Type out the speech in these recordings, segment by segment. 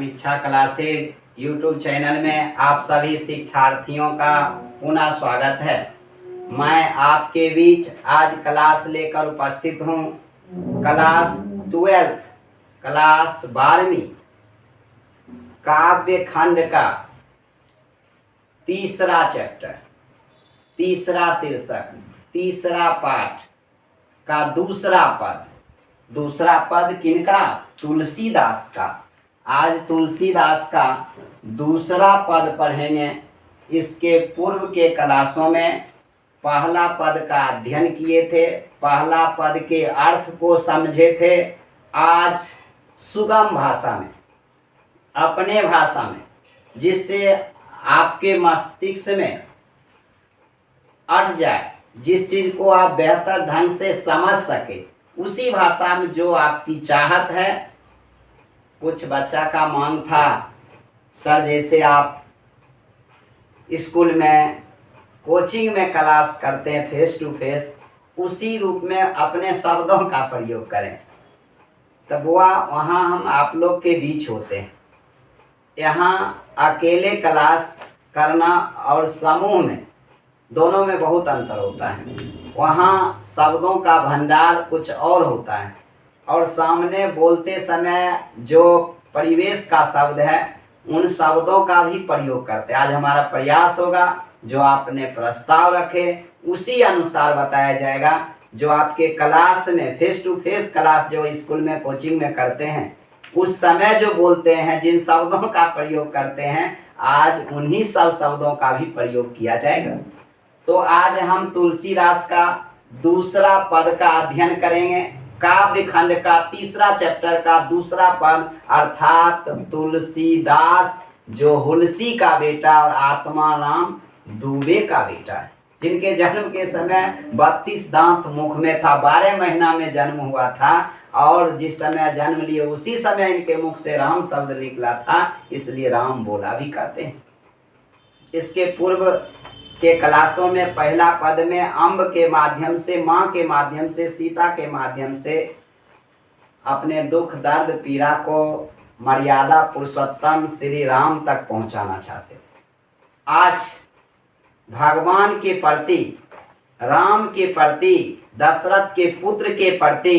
समीक्षा classes YouTube channel में आप सभी शिक्षार्थियों का पुनः स्वागत है। मैं आपके बीच आज क्लास लेकर उपस्थित हूँ। क्लास 12 क्लास 12वीं काव्य खंड का तीसरा चैप्टर, तीसरा शीर्षक, तीसरा पाठ का दूसरा पद किनका? तुलसीदास का। आज तुलसीदास का दूसरा पद पढ़ेंगे। इसके पूर्व के क्लासों में पहला पद का अध्ययन किए थे, पहला पद के अर्थ को समझे थे। आज सुगम भाषा में, अपने भाषा में, जिससे आपके मस्तिष्क में अट जाए, जिस चीज को आप बेहतर ढंग से समझ सके, उसी भाषा में जो आपकी चाहत है। कुछ बच्चा का मांग था, सर जैसे आप स्कूल में, कोचिंग में क्लास करते हैं फेस टू फेस, उसी रूप में अपने शब्दों का प्रयोग करें। तब वहाँ हम आप लोग के बीच होते हैं। यहाँ अकेले क्लास करना और समूह में, दोनों में बहुत अंतर होता है। वहाँ शब्दों का भंडार कुछ और होता है, और सामने बोलते समय जो परिवेश का शब्द है, उन शब्दों का भी प्रयोग करते हैं। आज हमारा प्रयास होगा, जो आपने प्रस्ताव रखे उसी अनुसार बताया जाएगा। जो आपके क्लास में फेस टू फेस क्लास जो स्कूल में, कोचिंग में करते हैं, उस समय जो बोलते हैं, जिन शब्दों का प्रयोग करते हैं, आज उन्हीं सब शब्दों का भी प्रयोग किया जाएगा। तो आज हम तुलसीदास का दूसरा पद का अध्ययन करेंगे। काव्य खंड का तीसरा चैप्टर का दूसरा पद, अर्थात तुलसीदास जो हुलसी का बेटा और आत्माराम दुबे का बेटा है, जिनके जन्म के समय 32 दांत मुख में था, 12 महीना में जन्म हुआ था, और जिस समय जन्म लिए उसी समय इनके मुख से राम शब्द निकला था, इसलिए राम बोला भी कहते हैं। इसके पूर्व के क्लासों में पहला पद में अम्ब के माध्यम से, माँ के माध्यम से, सीता के माध्यम से अपने दुख दर्द पीड़ा को मर्यादा पुरुषोत्तम श्री राम तक पहुंचाना चाहते थे। आज भगवान के प्रति, राम के प्रति, दशरथ के पुत्र के प्रति,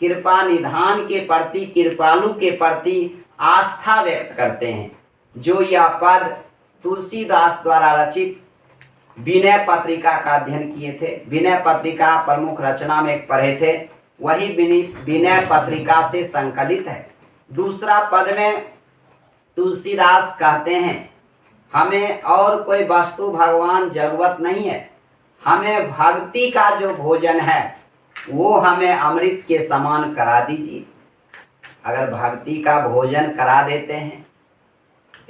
कृपा निधान के प्रति, कृपालु के प्रति आस्था व्यक्त करते हैं। जो यह पद तुलसीदास द्वारा रचित विनय पत्रिका का अध्ययन किए थे, विनय पत्रिका प्रमुख रचना में एक पढ़े थे, वही विनय पत्रिका से संकलित है। दूसरा पद में तुलसीदास कहते हैं, हमें और कोई वस्तु भगवान जरूरत नहीं है, हमें भक्ति का जो भोजन है वो हमें अमृत के समान करा दीजिए। अगर भक्ति का भोजन करा देते हैं,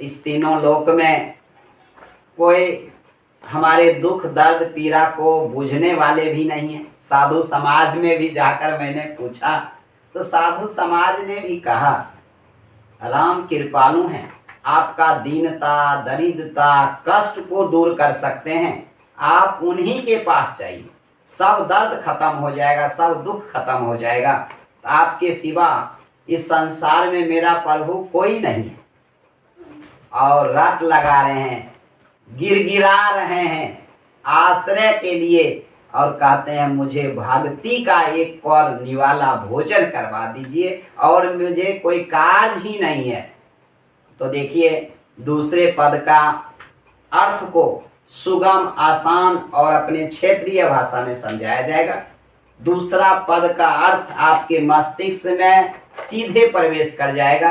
इस तीनों लोक में कोई हमारे दुख दर्द पीड़ा को बुझने वाले भी नहीं है। साधु समाज में भी जाकर मैंने पूछा, तो साधु समाज ने भी कहा, राम कृपालु हैं, आपका दीनता, दरिद्रता, कष्ट को दूर कर सकते हैं, आप उन्हीं के पास जाइए, सब दर्द खत्म हो जाएगा, सब दुख खत्म हो जाएगा। तो आपके सिवा इस संसार में मेरा प्रभु कोई नहीं है। और रट लगा रहे हैं, गिरगिरा रहे हैं आश्रय के लिए, और कहते हैं मुझे भक्ति का एक और निवाला भोजन करवा दीजिए, और मुझे कोई कार्य ही नहीं है। तो देखिए, दूसरे पद का अर्थ को सुगम, आसान और अपने क्षेत्रीय भाषा में समझाया जाएगा। दूसरा पद का अर्थ आपके मस्तिष्क में सीधे प्रवेश कर जाएगा।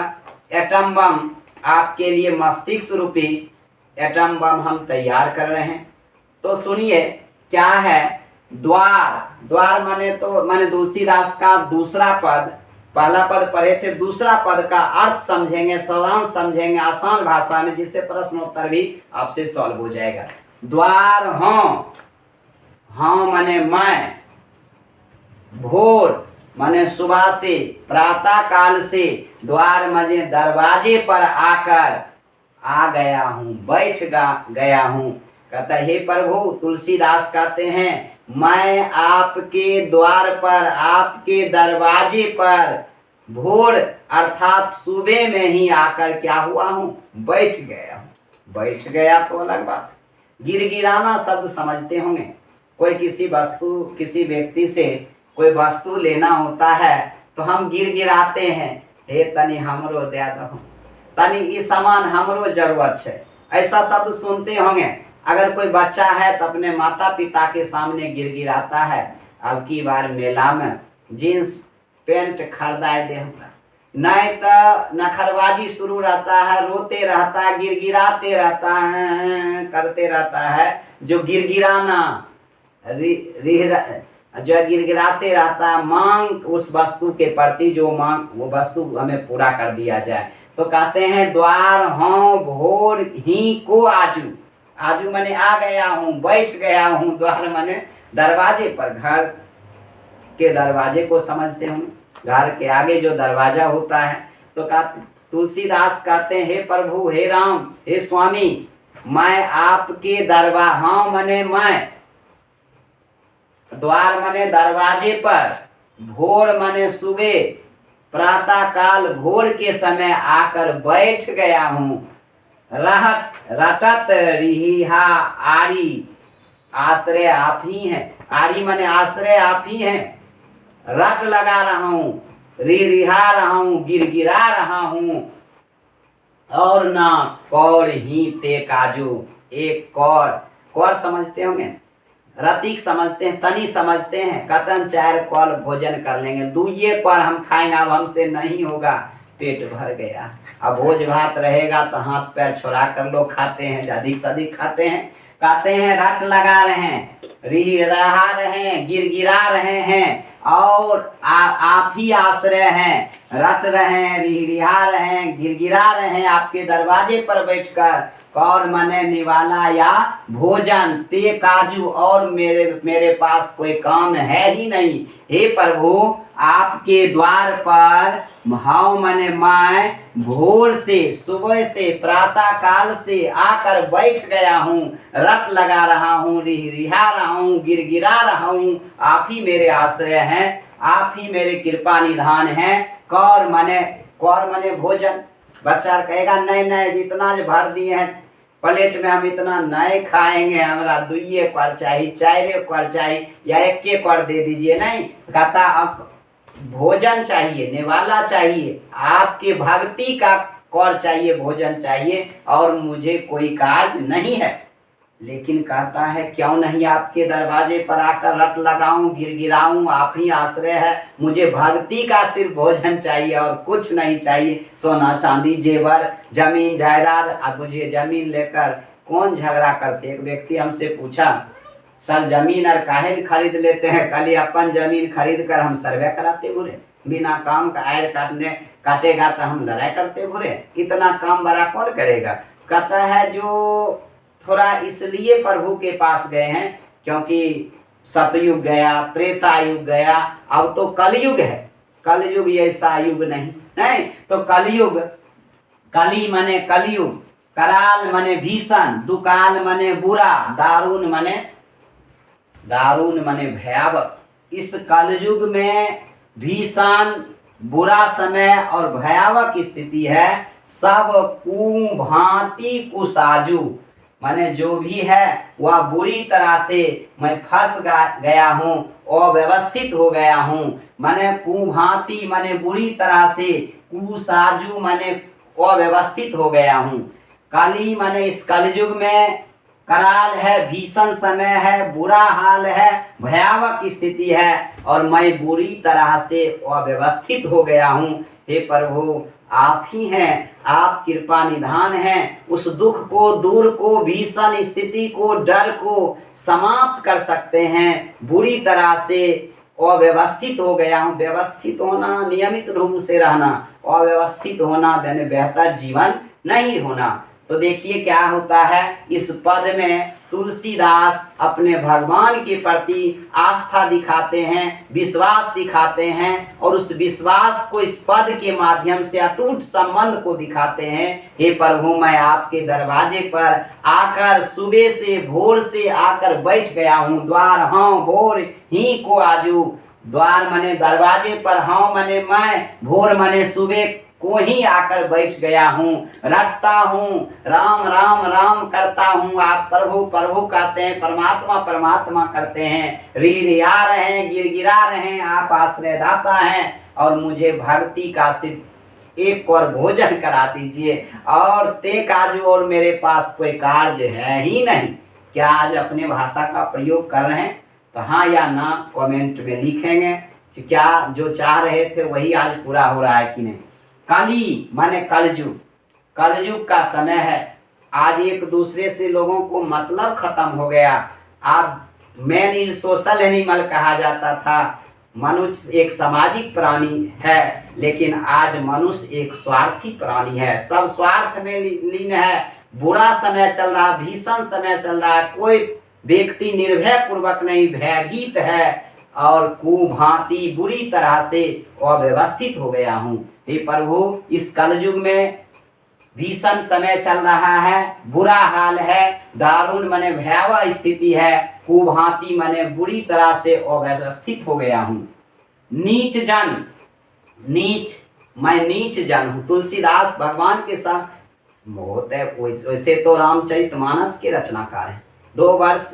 एटम बम, आपके लिए मस्तिष्क रूपी एटम बम हम तैयार कर रहे हैं। तो सुनिए क्या है द्वार। द्वार माने तुलसीदास का दूसरा पद, पहला पद पढ़े थे, दूसरा पद का अर्थ समझेंगे, सारांश समझेंगे आसान भाषा में, जिससे प्रश्नोत्तर भी आपसे सॉल्व हो जाएगा। द्वार हाँ, हाँ माने मैं, भोर माने सुबह से, प्रातः काल से, द्वार मजे दरवाजे पर आकर आ गया हूँ, बैठ गया हूँ। कहता हे प्रभु, तुलसीदास कहते हैं मैं आपके द्वार पर, आपके दरवाजे पर भोर अर्थात सुबह में ही आकर क्या हुआ हूं, बैठ गया हूं। बैठ गया तो अलग बात। गिरगिराना शब्द समझते होंगे, कोई किसी वस्तु किसी व्यक्ति से कोई वस्तु लेना होता है तो हम गिरगिराते हैं, हे तनी हमरो दे दो, तनी ई सामान हमरो जरूरत है, ऐसा शब्द सुनते होंगे। अगर कोई बच्चा है तो अपने माता पिता के सामने गिरगिराता है, अब की बार मेला में जीन्स पेंट खरीदा देगा, नहीं तो नखरबाजी शुरू रहता है, रोते रहता है, गिरगिराते रहता है, करते रहता है। जो गिरगिराना जो गिरगिराते रहता है, मांग उस वस्तु के प्रति जो मांग वो वस्तु हमें पूरा कर दिया जाए। तो कहते हैं द्वार हों भोर ही को आजू, आजू माने आ गया हूँ, बैठ गया हूँ। द्वार माने दरवाजे पर, घर के दरवाजे को समझते हैं, घर के आगे जो दरवाजा होता है। तो तुलसीदास कहते हैं, हे प्रभु, हे राम, हे स्वामी, मैं आपके दरबार, हाँ मने मैं, द्वार मने दरवाजे पर, भोर मने सुबह, प्रातः काल भोर के समय आकर बैठ गया हूँ। रहत रटत रिहा आरी, आश्रय आप ही हैं, आरी मने आश्रय आप ही हैं। रट लगा रहा हूँ, रिहा रहा हूँ, गिरगिरा रहा हूँ। और ना कौर ही ते काजू, एक कौर, कौर समझते होंगे, रतिक समझते हैं, तनी समझते हैं, कतन 4 कौर भोजन कर लेंगे, 2 कौर हम खाएंगे, अब हमसे नहीं होगा, पेट भर गया। अब भोज भात रहेगा तो हाथ पैर छोड़ा कर लोग खाते हैं, अधिक से अधिक खाते हैं। कहते हैं रट लगा रहे हैं, रहा रहे हैं, गिरगिरा रहे हैं, और आप ही आश्रय हैं, रट रहे हैं, रिहा रहे हैं, गिरगिरा रहे हैं आपके दरवाजे पर बैठकर। कौर मने निवाला या भोजन, ते काजू, और मेरे पास कोई काम है ही नहीं। हे प्रभु, आपके द्वार पर हाउ मने मैं भोर से, सुबह से, प्रातः काल से आकर बैठ गया हूँ, रट लगा रहा हूँ, रिहा रहा हूँ, गिरगिरा रहा हूँ। आप ही मेरे आश्रय हैं, आप ही मेरे कृपा निधान हैं। कौर मने भोजन। बच्चा कहेगा नहीं नहीं, जितना जो भर दिए हैं प्लेट में हम इतना नहीं खाएंगे, हमारा 2 कौर चाहिए, 4 कौर चाहिए, या 1 कौर दे दीजिए। नहीं, कहता अब भोजन चाहिए, निवाला चाहिए, आपके भक्ति का कौर चाहिए, भोजन चाहिए, और मुझे कोई कार्य नहीं है। लेकिन कहता है क्यों नहीं आपके दरवाजे पर आकर रट लगाऊं, गिरगिराऊं, आप ही आश्रय है, मुझे भक्ति का सिर्फ भोजन चाहिए और कुछ नहीं चाहिए। सोना चांदी जेवर जमीन जायदाद, अब मुझे जमीन लेकर कौन झगड़ा करते। एक व्यक्ति हमसे पूछा, सर जमीन और काहे खरीद लेते हैं, कल अपन जमीन खरीद कर हम सर्वे कराते बुरे, बिना काम का आयर काटेगा तो हम लड़ाई करते बुरे, इतना काम बड़ा कौन करेगा। कहता है जो थोड़ा इसलिए प्रभु के पास गए हैं क्योंकि सतयुग गया, त्रेता युग गया, अब तो कलयुग है। कलयुग ऐसा युग नहीं तो कलयुग, कली मने कलयुग, कराल मने भीषण, दुकाल मने बुरा, दारुण मने भयावह। इस कलयुग में भीषण, बुरा समय और भयावह की स्थिति है। सब कुभांति कुसाजू, माने जो भी है वह बुरी तरह से मैं फंस गया हूँ, अव्यवस्थित हो गया हूँ। माने कुभांति माने बुरी तरह से, कुसाजू माने अव्यवस्थित हो गया हूँ। काली माने इस कलयुग में कराल है, भीषण समय है, बुरा हाल है, भयावह की स्थिति है, और मैं बुरी तरह से अव्यवस्थित हो गया हूँ। हे प्रभु, आप ही हैं, आप कृपा निधान हैं, उस दुख को दूर को, भीषण स्थिति को, डर को समाप्त कर सकते हैं। बुरी तरह से अव्यवस्थित हो गया हूँ। व्यवस्थित होना, नियमित रूप से रहना, अव्यवस्थित होना यानी बेहतर जीवन नहीं होना। तो देखिए क्या होता है, इस पद में तुलसीदास अपने भगवान के प्रति आस्था दिखाते हैं, विश्वास दिखाते हैं, और उस विश्वास को इस पद के माध्यम से अटूट संबंध को दिखाते हैं। हे प्रभु, मैं आपके दरवाजे पर आकर सुबह से, भोर से आकर बैठ गया हूँ। द्वार हाँ भोर ही को आजू, द्वार मने दरवाजे पर, हाँ मने मैं, भोर मने सुबह को ही आकर बैठ गया हूँ। रटता हूँ राम राम राम करता हूँ। आप प्रभु प्रभु कहते हैं, परमात्मा परमात्मा करते हैं, रिया रहे हैं, गिरगिरा रहे हैं, आप आश्रय दाता हैं और मुझे भक्ति का सिर्फ एक और भोजन करा दीजिए और ते काजू और मेरे पास कोई कार्य है ही नहीं। क्या आज अपने भाषा का प्रयोग कर रहे हैं? तो हाँ या ना कमेंट में लिखेंगे। क्या जो चाह रहे थे वही आज पूरा हो रहा है कि नहीं? कली माने कलयुग, कलयुग का समय है। आज एक दूसरे से लोगों को मतलब खत्म हो गया। आप मैन इज सोशल एनिमल कहा जाता था। मनुष्य एक सामाजिक प्राणी है, लेकिन आज मनुष्य एक स्वार्थी प्राणी है। सब स्वार्थ में लीन है। बुरा समय चल रहा, भीषण समय चल रहा है। कोई व्यक्ति निर्भय पूर्वक नहीं, भयभीत है और कुभांति बुरी तरह से अव्यवस्थित हो गया हूँ। हे प्रभु, इस कलयुग में भीषण समय चल रहा है, बुरा हाल है, दारुण मने भयावह स्थिति है, कुभांति मने बुरी तरह से अव्यवस्थित हो गया हूँ। नीच जन, नीच मैं नीच जन हूँ। तुलसीदास भगवान के साथ बहुत है। वैसे तो रामचरितमानस के रचनाकार हैं। 2 वर्ष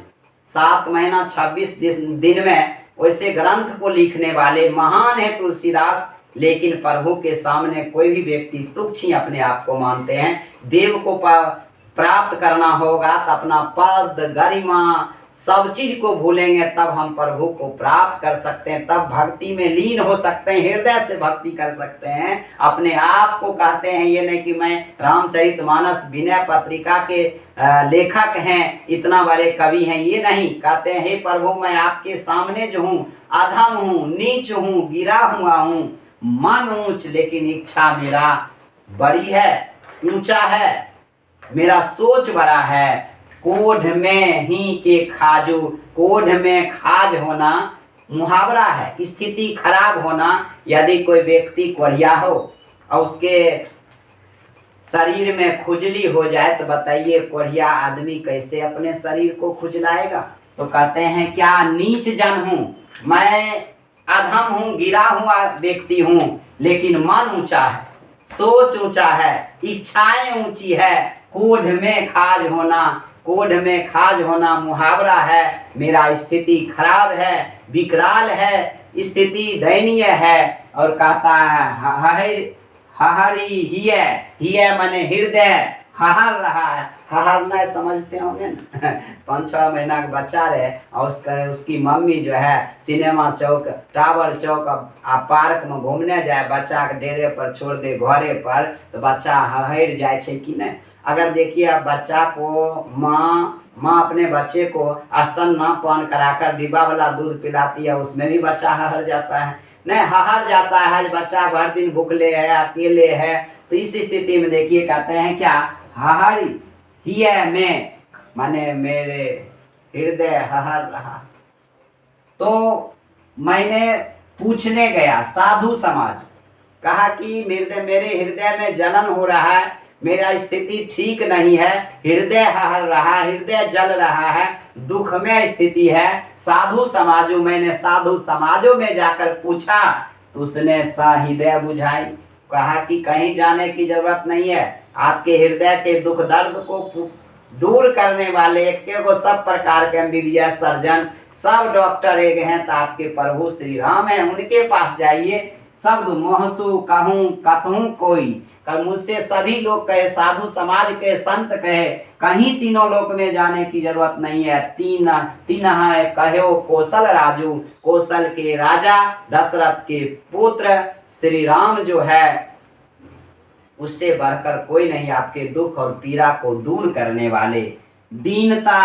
7 महीना 26 दिन में वैसे ग्रंथ को लिखने वाले महान है तुलसीदास। लेकिन प्रभु के सामने कोई भी व्यक्ति तुच्छ ही अपने आप को मानते हैं। देव को प्राप्त करना होगा तो अपना पद गरिमा सब चीज को भूलेंगे, तब हम प्रभु को प्राप्त कर सकते हैं, तब भक्ति में लीन हो सकते हैं, हृदय से भक्ति कर सकते हैं। अपने आप को कहते हैं, ये नहीं कि मैं रामचरितमानस विनय पत्रिका के लेखक हैं, इतना बड़े कवि हैं, ये नहीं कहते हैं। हे प्रभु, मैं आपके सामने जो हूँ अधम हूँ, नीच हूँ, गिरा हुआ हूँ, मन ऊंच लेकिन इच्छा मेरा बड़ी है, ऊंचा है, मेरा सोच बड़ा है। कोढ़ में ही के खाजू, कोढ़ में खाज होना मुहावरा है, स्थिति खराब होना। यदि कोई व्यक्ति कोढ़िया हो और उसके शरीर में खुजली हो जाए तो बताइए कोढ़िया आदमी कैसे अपने शरीर को खुजलाएगा? तो कहते हैं क्या नीच जन हूँ, मैं अधम हूँ, गिरा हुआ व्यक्ति हूँ, लेकिन मन ऊंचा है, सोच ऊंचा है, इच्छाएं ऊंची है। कोढ़ में खाज होना, कोढ़ में खाज होना मुहावरा है। मेरा स्थिति खराब है, विकराल है, स्थिति दयनीय है। और कहता है हहरी हिय माने हृदय हहर रहा है। हहरना समझते होंगे ना 5-6 महीना का बच्चा रहे और उसकी मम्मी जो है सिनेमा चौक, टावर चौक पार्क में घूमने जाए, बच्चा के डेरे पर छोड़ दे घरे पर, तो बच्चा हहर जाए छे कि नहीं? अगर देखिए बच्चा को माँ अपने बच्चे को स्तन ना पान कराकर डिब्बा वाला दूध पिलाती है, उसमें भी बच्चा हहर जाता है। नहीं, हहर जाता है, बच्चा भर दिन भूखले है, अकेले है। तो इस स्थिति में देखिए कहते हैं क्या हहरी हिय में माने मेरे हृदय हहर रहा। तो मैंने पूछने गया साधु समाज, कहा कि मेरे हृदय में जलन हो रहा है, मेरा स्थिति ठीक नहीं है, हृदय हहर रहा, हृदय जल रहा है, दुख में स्थिति है। मैंने साधु समाजों में जाकर पूछा तो उसने सहृदय बुझाई। कहा कि कहीं जाने की जरूरत नहीं है, आपके हृदय के दुख दर्द को दूर करने वाले एक सब प्रकार के MBBS सर्जन, सब डॉक्टर एक हैं, तो आपके प्रभु श्री राम है, उनके पास जाइए। शब्द मोहसू कहूँ कतहूँ कोई, मुझसे सभी लोग कहे, साधु समाज के संत कहे, कहीं तीनों लोक में जाने की जरूरत नहीं है। तीन है कहो कौशल राजू, कौशल के राजा दशरथ के पुत्र श्री राम जो है उससे बढ़कर कोई नहीं, आपके दुख और पीड़ा को दूर करने वाले। दीनता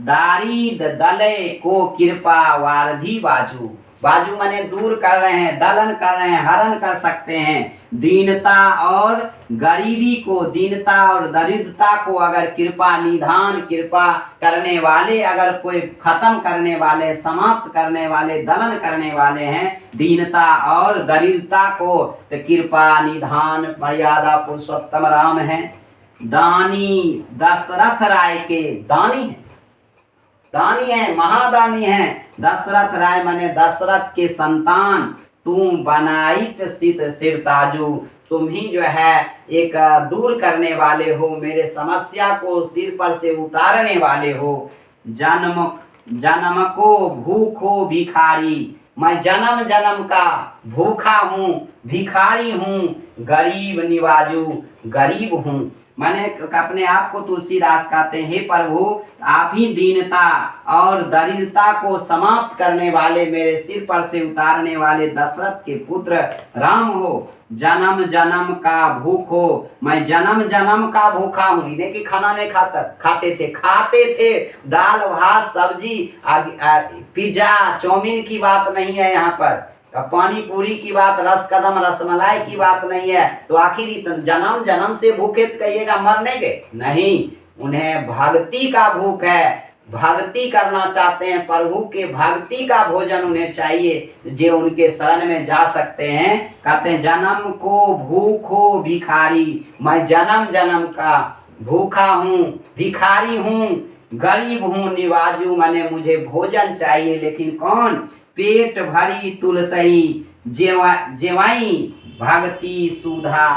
दारिद दले को कृपा वारधि बाजू, बाजू माने दूर कर रहे हैं, दलन कर रहे हैं, हरण कर सकते हैं। दीनता और गरीबी को, दीनता और दरिद्रता को अगर कृपा निधान, कृपा करने वाले, अगर कोई खत्म करने वाले, समाप्त करने वाले, दलन करने वाले हैं दीनता और दरिद्रता को, तो कृपा निधान मर्यादा पुरुषोत्तम राम है। दानी दशरथ राय के दानी है, दानी है, महादानी है। दशरथ राय माने दशरथ के संतान, तुम बनाइट सित सिरताजू, तुम ही जो है एक दूर करने वाले हो, मेरे समस्या को सिर पर से उतारने वाले हो। जन्म जन्म को भूखो भिखारी, मैं जन्म जन्म का भूखा हूँ, भिखारी हूँ, गरीब निवाजू, गरीब हूँ। मैंने अपने आप को तुलसीदास कहते हैं, हे प्रभु आप ही दीनता और दरिद्रता को समाप्त करने वाले, मेरे सिर पर से उतारने वाले दशरथ के पुत्र राम हो। जन्म जन्म का भूख हो, मैं जन्म जन्म का भूखा हूँ। इन्हें की खाना नहीं खाते थे दाल भात सब्जी, पिज्जा चाउमीन की बात नहीं है यहाँ पर, पानी पूरी की बात, रस कदम रसमलाई की बात नहीं है। तो आखिर जन्म जन्म से भूखे कहिएगा मरने के नहीं, उन्हें भक्ति का भूख है, भक्ति करना चाहते हैं, प्रभु के भक्ति का भोजन उन्हें चाहिए, जो उनके शरण में जा सकते हैं। कहते हैं जन्म को भूखो भिखारी, मैं जन्म जन्म का भूखा हूँ, भिखारी हूँ, गरीब हूँ, निवाजू माने मुझे भोजन चाहिए, लेकिन कौन? पेट भरी तुलसी जेवाई भक्ति सुधा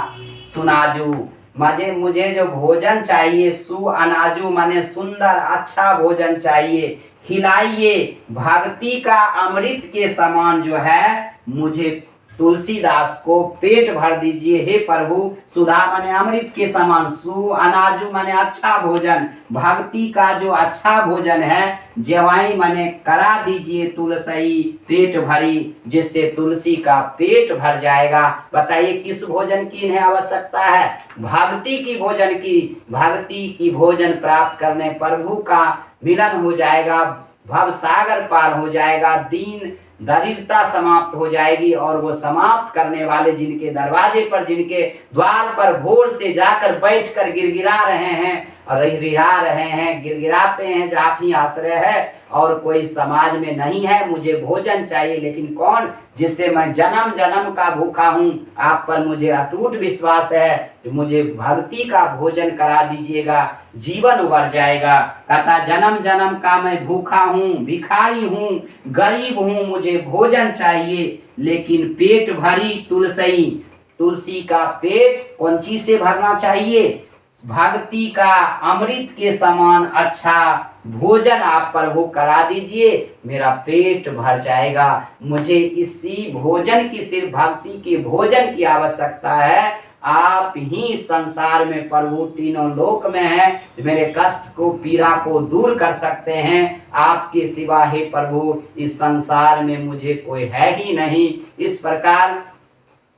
सुनाजू, मुझे जो भोजन चाहिए सु अनाजू माने सुंदर अच्छा भोजन चाहिए, खिलाइए भक्ति का अमृत के समान जो है मुझे तुलसीदास को पेट भर दीजिए हे प्रभु। सुधा माने अमृत के समान, सु अनाजू माने अच्छा भोजन, भक्ति का जो अच्छा भोजन है, जेवाई माने करा दीजिए तुलसी पेट भरी, जिससे तुलसी का पेट भर जाएगा। बताइए किस भोजन की इन्हें आवश्यकता है? भक्ति की भोजन की। भक्ति की भोजन प्राप्त करने प्रभु का मिलन हो जाएगा, भव सागर पार हो जाएगा, दीन दरिद्रता समाप्त हो जाएगी। और वो समाप्त करने वाले जिनके दरवाजे पर, जिनके द्वार पर भोर से जाकर बैठकर गिरगिरा रहे हैं और रिहा रहे हैं, गिरगिराते हैं, जो आप ही आश्रय है और कोई समाज में नहीं है, मुझे भोजन चाहिए, लेकिन कौन? जिससे मैं जन्म जन्म का भूखा हूँ, आप पर मुझे अटूट विश्वास है, मुझे भक्ति का भोजन करा दीजिएगा, जीवन उबर जाएगा। कहता जन्म जन्म का मैं भूखा हूँ, भिखारी हूँ, गरीब हूँ, मुझे भोजन चाहिए, लेकिन पेट भरी तुलसी, तुलसी का पेट कौन चीज से भरना चाहिए? भक्ति का अमृत के समान अच्छा भोजन आप प्रभु करा दीजिए, मेरा पेट भर जाएगा। मुझे इसी भोजन की, सिर्फ भक्ति के भोजन की आवश्यकता है। आप ही संसार में प्रभु तीनों लोक में है, मेरे कष्ट को, पीड़ा को दूर कर सकते हैं। आपके सिवा हे प्रभु इस संसार में मुझे कोई है ही नहीं। इस प्रकार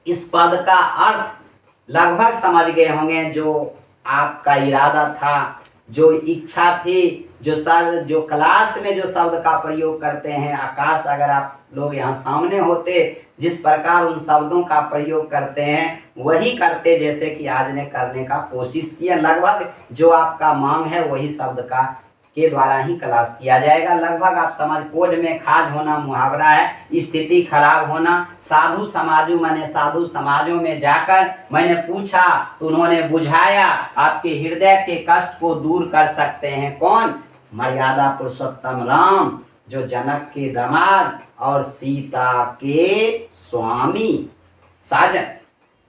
इस पद का अर्थ लगभग समझ गए होंगे, जो आपका इरादा था, जो इच्छा थी, जो क्लास में जो शब्द का प्रयोग करते हैं, आकाश अगर आप लोग यहाँ सामने होते, जिस प्रकार उन शब्दों का प्रयोग करते हैं वही करते, जैसे कि आज ने करने का कोशिश किया। लगभग जो आपका मांग है वही शब्द का के द्वारा ही क्लास किया जाएगा। लगभग आप समझ, कोड में खाज होना मुहावरा है, स्थिति खराब होना। साधु समाजों मैंने साधु समाजों में जाकर मैंने पूछा तो उन्होंने बुझाया, आपके हृदय के कष्ट को दूर कर सकते हैं। कौन? मर्यादा पुरुषोत्तम राम, जो जनक के दामाद और सीता के स्वामी। साजन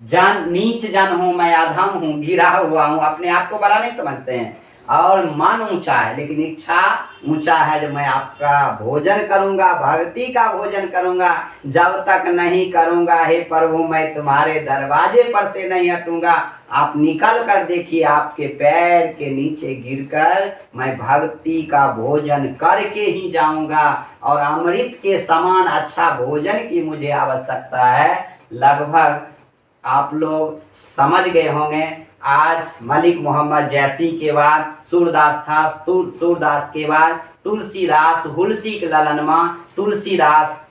जन नीच जन हूँ मैं, अधम हूँ, गिरा हुआ हूँ, अपने आप को बड़ा नहीं समझते हैं, और मन ऊंचा है लेकिन इच्छा ऊंचा है, जो मैं आपका भोजन करूंगा, भक्ति का भोजन करूंगा। जब तक नहीं करूंगा हे प्रभु मैं तुम्हारे दरवाजे पर से नहीं हटूंगा। आप निकल कर देखिए, आपके पैर के नीचे गिरकर मैं भक्ति का भोजन करके ही जाऊंगा, और अमृत के समान अच्छा भोजन की मुझे आवश्यकता है। लगभग आप लोग समझ गए होंगे। आज मलिक मोहम्मद जैसी के बाद सूरदास था, सूरदास के बाद तुलसीदास, हुलसी के ललनमा तुलसीदास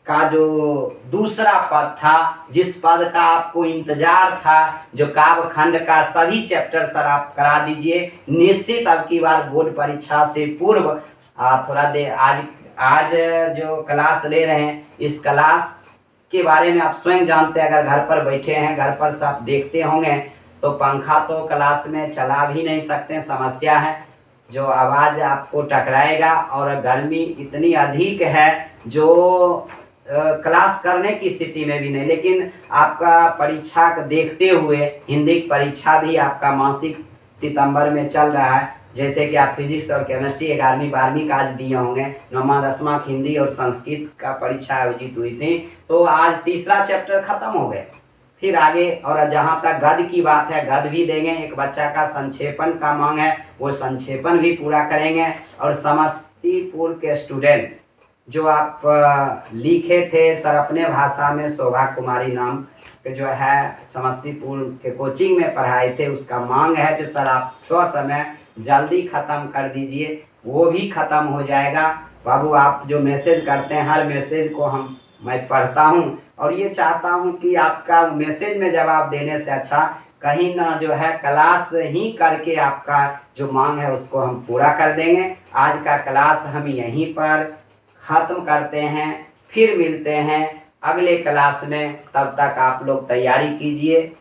का जो दूसरा पद था, जिस पद का आपको इंतजार था, जो काव्य खंड का सभी चैप्टर सर आप करा दीजिए निश्चित। अब की बार बोर्ड परीक्षा से पूर्व थोड़ा देर आज जो क्लास ले रहे हैं, इस क्लास के बारे में आप स्वयं जानते हैं। अगर घर पर बैठे हैं, घर पर सब देखते होंगे, तो पंखा तो क्लास में चला भी नहीं सकते, समस्या है। जो आवाज़ आपको टकराएगा, और गर्मी इतनी अधिक है जो क्लास करने की स्थिति में भी नहीं। लेकिन आपका परीक्षा को देखते हुए हिंदी की परीक्षा भी आपका मासिक सितंबर में चल रहा है। जैसे कि आप फिजिक्स और केमिस्ट्री 11वीं 12वीं का आज दिए होंगे, 9वां 10वां हिंदी और संस्कृत का परीक्षा आयोजित हुई थी। तो आज तीसरा चैप्टर खत्म हो गए, फिर आगे। और जहाँ तक गद्य की बात है, गद्य भी देंगे। एक बच्चा का संक्षेपण का मांग है, वो संक्षेपण भी पूरा करेंगे। और समस्तीपुर के स्टूडेंट जो आप लिखे थे सर अपने भाषा में, शोभा कुमारी नाम के जो है समस्तीपुर के कोचिंग में पढ़ाए थे, उसका मांग है जो सर आप समय जल्दी ख़त्म कर दीजिए, वो भी ख़त्म हो जाएगा। बाबू आप जो मैसेज करते हैं, हर मैसेज को मैं पढ़ता हूँ, और ये चाहता हूँ कि आपका मैसेज में जवाब देने से अच्छा कहीं ना जो है क्लास ही करके आपका जो मांग है उसको हम पूरा कर देंगे। आज का क्लास हम यहीं पर ख़त्म करते हैं, फिर मिलते हैं अगले क्लास में। तब तक आप लोग तैयारी कीजिए।